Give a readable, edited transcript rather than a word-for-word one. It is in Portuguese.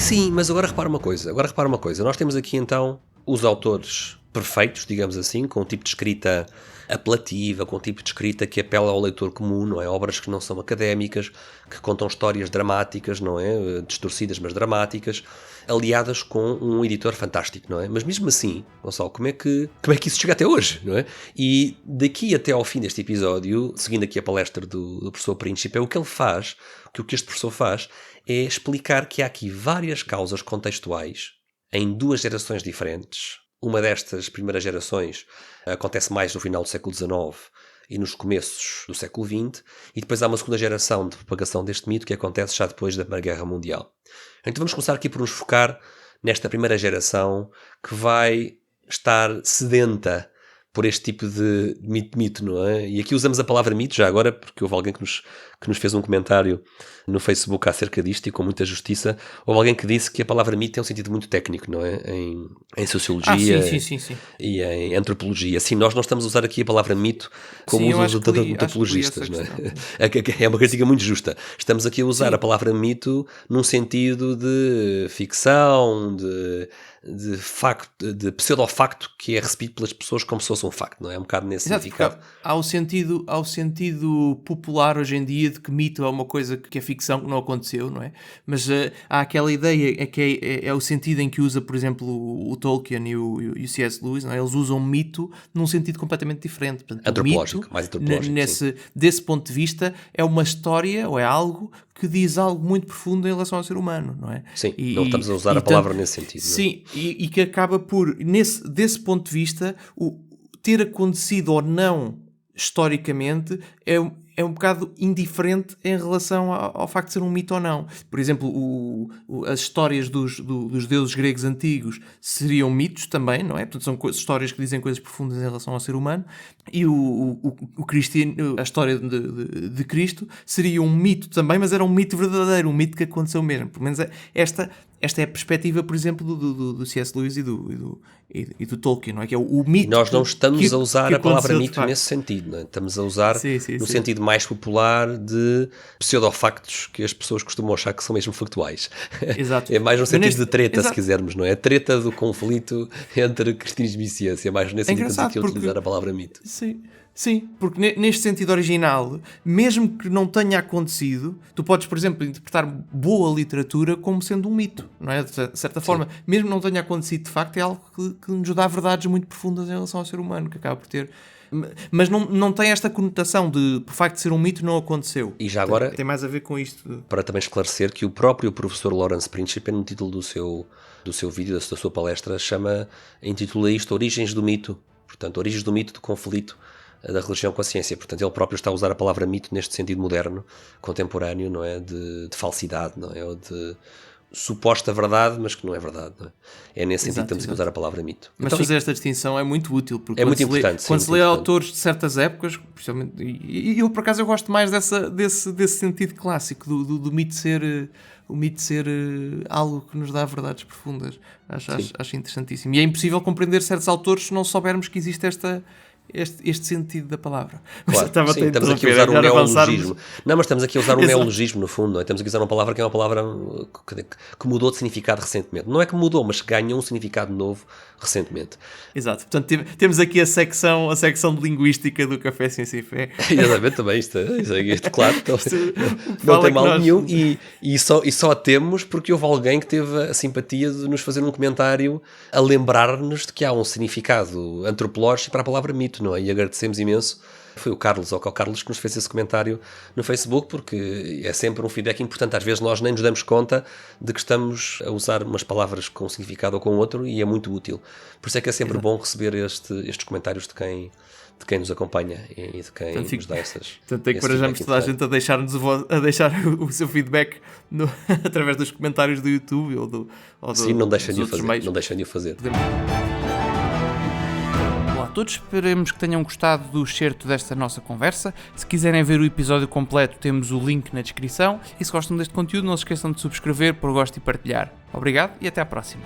Sim, mas agora repara uma coisa. Nós temos aqui então os autores perfeitos, digamos assim, com um tipo de escrita apelativa, com um tipo de escrita que apela ao leitor comum, não é? Obras que não são académicas, que contam histórias dramáticas, não é? Distorcidas, mas dramáticas, aliadas com um editor fantástico, não é? Mas mesmo assim, Gonçalo, como é que isso chega até hoje, não é? E daqui até ao fim deste episódio, seguindo aqui a palestra do professor Príncipe, o que ele faz, o que este professor faz, é explicar que há aqui várias causas contextuais em duas gerações diferentes. Uma destas primeiras gerações acontece mais no final do século XIX e nos começos do século XX, e depois há uma segunda geração de propagação deste mito que acontece já depois da Primeira Guerra Mundial. Então vamos começar aqui por nos focar nesta primeira geração que vai estar sedenta por este tipo de mito, não é? E aqui usamos a palavra mito já agora, porque houve alguém que nos fez um comentário no Facebook acerca disto, e com muita justiça. Houve alguém que disse que a palavra mito tem um sentido muito técnico, não é? Em sociologia sim. E em antropologia. Sim, nós não estamos a usar aqui a palavra mito como uso de antropologistas, não é? É uma crítica muito justa. Estamos aqui a usar a palavra mito num sentido de ficção, de facto, de pseudo-facto que é recebido pelas pessoas como se fosse um facto, não é? É um bocado nesse significado. Há o sentido popular hoje em dia de que mito é uma coisa que é ficção, que não aconteceu, não é? Mas há aquela ideia que é o sentido em que usa, por exemplo, o Tolkien e o C.S. Lewis, não é? Eles usam mito num sentido completamente diferente. Portanto, antropológico, mais antropológico. Desse ponto de vista, é uma história ou é algo que diz algo muito profundo em relação ao ser humano, não é? Sim, não estamos a usar a palavra nesse sentido. Sim, e que acaba por, desse ponto de vista, ter acontecido ou não historicamente é um bocado indiferente em relação ao facto de ser um mito ou não. Por exemplo, as histórias dos deuses gregos antigos seriam mitos também, não é? Portanto, são histórias que dizem coisas profundas em relação ao ser humano. E a história de Cristo seria um mito também, mas era um mito verdadeiro, um mito que aconteceu mesmo. Pelo menos esta é a perspectiva, por exemplo, do C.S. Lewis e do Tolkien, não é? Que é o mito. E nós não estamos a usar a palavra mito nesse sentido, não é? Estamos a usar no sentido mais popular de pseudofactos que as pessoas costumam achar que são mesmo factuais. Exato. É mais no sentido de treta, se quisermos, não é? A treta do conflito entre cristianismo e ciência. É mais nesse sentido que estamos aqui a utilizar a palavra mito. Sim, porque neste sentido original, mesmo que não tenha acontecido, tu podes, por exemplo, interpretar boa literatura como sendo um mito, não é? De certa forma, mesmo que não tenha acontecido de facto, é algo que nos dá verdades muito profundas em relação ao ser humano, que acaba por ter... Mas não tem esta conotação de, por facto de ser um mito, não aconteceu. E já agora... Tem mais a ver com isto. Para também esclarecer que o próprio professor Lawrence Príncipe, no título do seu vídeo, da sua palestra, intitula isto Origens do Mito. Portanto, Origens do Mito, do conflito da religião com a ciência. Portanto, ele próprio está a usar a palavra mito neste sentido moderno, contemporâneo, não é? De falsidade, não é? Ou de suposta verdade, mas que não é verdade, não é? É nesse sentido que estamos a usar a palavra mito. Mas então, fazer esta distinção é muito útil, porque é muito importante. Quando se lê autores de certas épocas, principalmente, e eu por acaso eu gosto mais desse sentido clássico do mito ser... O mito ser algo que nos dá verdades profundas. Acho interessantíssimo. E é impossível compreender certos autores se não soubermos que existe este sentido da palavra. Claro, estamos aqui a usar um neologismo. Não, mas estamos aqui a usar um neologismo, no fundo, não é? Estamos aqui a usar uma palavra que é uma palavra que mudou de significado recentemente. Não é que mudou, mas que ganhou um significado novo recentemente. Exato. Portanto, temos aqui a secção de linguística do Café Ciência e Fé. Exatamente, também isto claro. Não tem mal nenhum e só a temos porque houve alguém que teve a simpatia de nos fazer um comentário a lembrar-nos de que há um significado antropológico para a palavra mito, não é? E agradecemos imenso. Foi o Carlos que nos fez esse comentário no Facebook, porque é sempre um feedback importante. Às vezes nós nem nos damos conta de que estamos a usar umas palavras com um significado ou com outro, e é muito útil. Por isso é que é sempre bom receber estes comentários de quem nos acompanha e de quem nos dá essas... Portanto, encorajamos toda a gente a deixar o seu feedback através dos comentários do YouTube Sim, não deixem de o fazer. A todos, esperemos que tenham gostado do excerto desta nossa conversa. Se quiserem ver o episódio completo, temos o link na descrição. E se gostam deste conteúdo, não se esqueçam de subscrever, pôr gosto e partilhar. Obrigado e até à próxima.